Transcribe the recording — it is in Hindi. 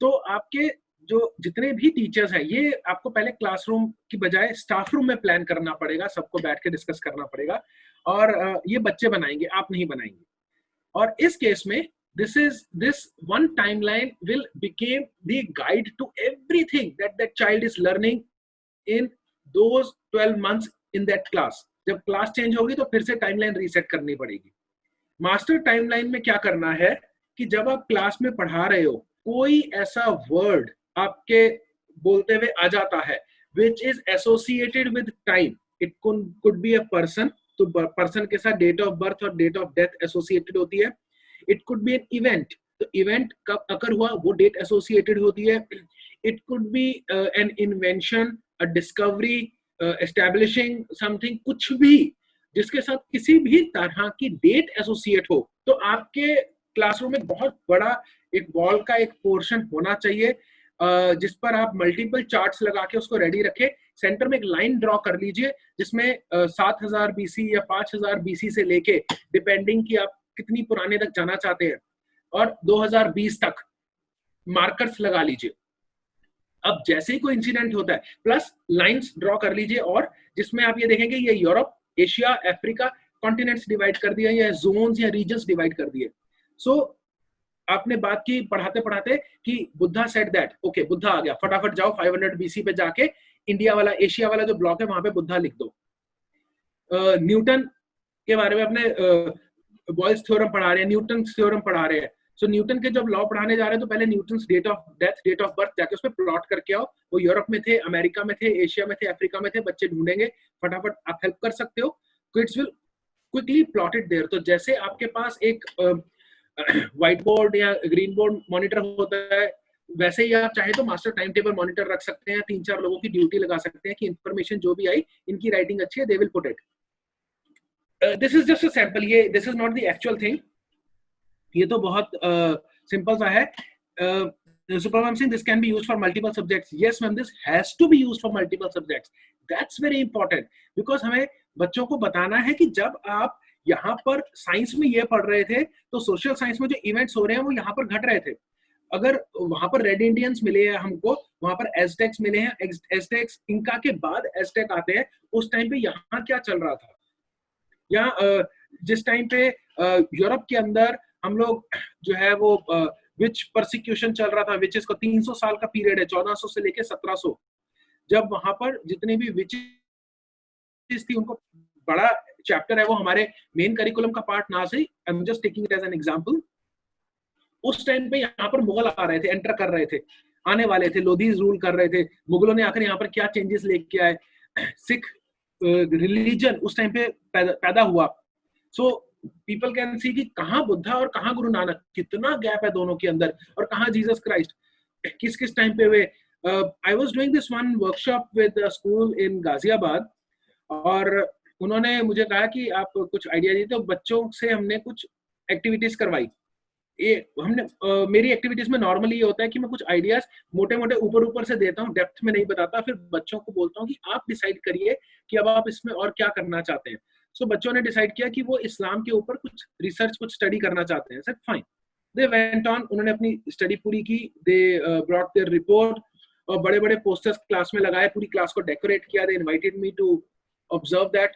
तो आपके जो जितने भी टीचर्स हैं, ये आपको पहले क्लासरूम की बजाय स्टाफ रूम में प्लान करना पड़ेगा, सबको बैठ के डिस्कस करना पड़ेगा, और ये बच्चे बनाएंगे, आप नहीं बनाएंगे। और इस केस में this one timeline will become the guide to everything that child is learning in those 12 months in that class. जब क्लास चेंज होगी तो फिर से टाइमलाइन रीसेट करनी पड़ेगी। मास्टर टाइमलाइन में क्या करना है कि जब आप क्लास में पढ़ा रहे हो, कोई ऐसा वर्ड आपके बोलते हुए आ जाता है which is associated with time, it could be a person, तो पर्सन के साथ डेट ऑफ बर्थ और डेट ऑफ डेथ एसोसिएटेड होती है। It could be an event, तो इवेंट कब अकर हुआ वो डेट एसोसिएटेड होती है। It could be an invention, a discovery, establishing something, कुछ भी जिसके साथ किसी भी तरह की डेट एसोसिएट हो, तो आपके क्लासरूम में बहुत बड़ा एक वॉल का एक पोर्शन होना चाहिए जिस पर आप मल्टीपल चार्ट्स लगा के उसको रेडी रखे। सेंटर में एक लाइन ड्रॉ कर लीजिए जिसमें 7000 बीसी या 5000 बीसी से लेके, डिपेंडिंग कि आप कितनी पुराने तक जाना चाहते हैं, और 2020 तक मार्कर्स लगा लीजिए। अब जैसे ही कोई इंसिडेंट होता है, प्लस लाइंस ड्रॉ कर लीजिए, और जिसमें आप ये देखेंगे ये Europe, Asia, Africa continents divide कर दिया, या जोन्स या रीजन्स डिवाइड कर दिए। सो आपने बात की पढ़ाते पढ़ाते कि Buddha said that, okay Buddha आ गया, फटाफट जाओ 500 बीसी पे जाके इंडिया वाला, एशिया वाला जो ब्लॉक है वहां पे बुद्धा लिख दो। न्यूटन के बारे में अपने बॉयल्स थ्योरम पढ़ा रहे हैं, न्यूटन थ्योरम पढ़ा रहे हैं। सो न्यूटन के जब लॉ पढ़ाने जा रहे हैं तो पहले Newton date of death, date of birth जाके उस पर प्लॉट करके आओ। वो यूरोप में थे, अमेरिका में थे, एशिया में थे, अफ्रीका में थे, बच्चे ढूंढेंगे, फटाफट आप हेल्प कर सकते हो। Kids will quickly plot it there. तो जैसे आपके पास एक व्हाइट बोर्ड या ग्रीन बोर्ड मॉनिटर होता है, वैसे ही आप चाहे तो मास्टर टाइम टेबल मॉनिटर रख सकते हैं, 3-4 लोगों की ड्यूटी लगा सकते हैं कि इंफॉर्मेशन जो भी आई, इनकी राइटिंग अच्छी है, they will put it. This is just a sample, ये this is not the actual thing, ये तो बहुत सिंपल सा है। Super ma'am saying this can be used for multiple subjects. Yes ma'am, this has to be used for multiple subjects. That's very important because हमें बच्चों को बताना है कि जब आप यहाँ पर साइंस में ये पढ़ रहे थे तो सोशल साइंस में जो इवेंट्स हो रहे हैं वो यहाँ पर घट रहे थे। अगर वहां पर रेड इंडियंस मिले हैं हमको, वहां पर एज़टेक्स मिले हैं, एज़टेक्स इंका के बाद एज़टेक आते हैं, उस टाइम पे यहाँ क्या चल रहा था, या जिस टाइम पे यूरोप के अंदर हम लोग जो है वो विच परसिक्यूशन चल रहा था, विचेस को 300 साल का पीरियड है, 1400 से लेके 1700, जब वहां पर जितने भी विचेस थी उनको बड़ा चैप्टर है, वो हमारे मेन करिकुलम का पार्ट ना से, I am just taking it as an example. उस टाइम पे यहाँ पर मुगल आ रहे थे, एंटर कर रहे थे, आने वाले थे, लोधीज रूल कर रहे थे, मुगलों ने आकर यहाँ पर क्या चेंजेस लेके आए, सिख रिलीजन उस टाइम पे पैदा हुआ। सो पीपल कैन सी कि कहाँ बुद्धा और कहाँ गुरु नानक, कितना गैप है दोनों के अंदर, और कहाँ जीसस क्राइस्ट किस किस टाइम पे हुए। I was doing this one workshop with school इन गाजियाबाद, और उन्होंने मुझे कहा कि आप कुछ आइडिया दीजिए, तो बच्चों से हमने कुछ एक्टिविटीज करवाई। ये हमने मेरी एक्टिविटीज में नॉर्मली ये होता है कि मैं कुछ आइडियाज मोटे मोटे ऊपर से देता हूँ, डेप्थ में नहीं बताता, फिर बच्चों को बोलता हूँ कि आप डिसाइड करिए कि अब आप इसमें और क्या करना चाहते हैं। सो बच्चों ने डिसाइड किया कि वो इस्लाम के ऊपर कुछ रिसर्च, कुछ स्टडी करना चाहते हैं। Sir fine, they went on, उन्होंने अपनी स्टडी पूरी की, दे ब्रॉट देयर रिपोर्ट, और बड़े बड़े पोस्टर्स क्लास में लगाए, पूरी क्लास को डेकोरेट किया, they invited me to observe that.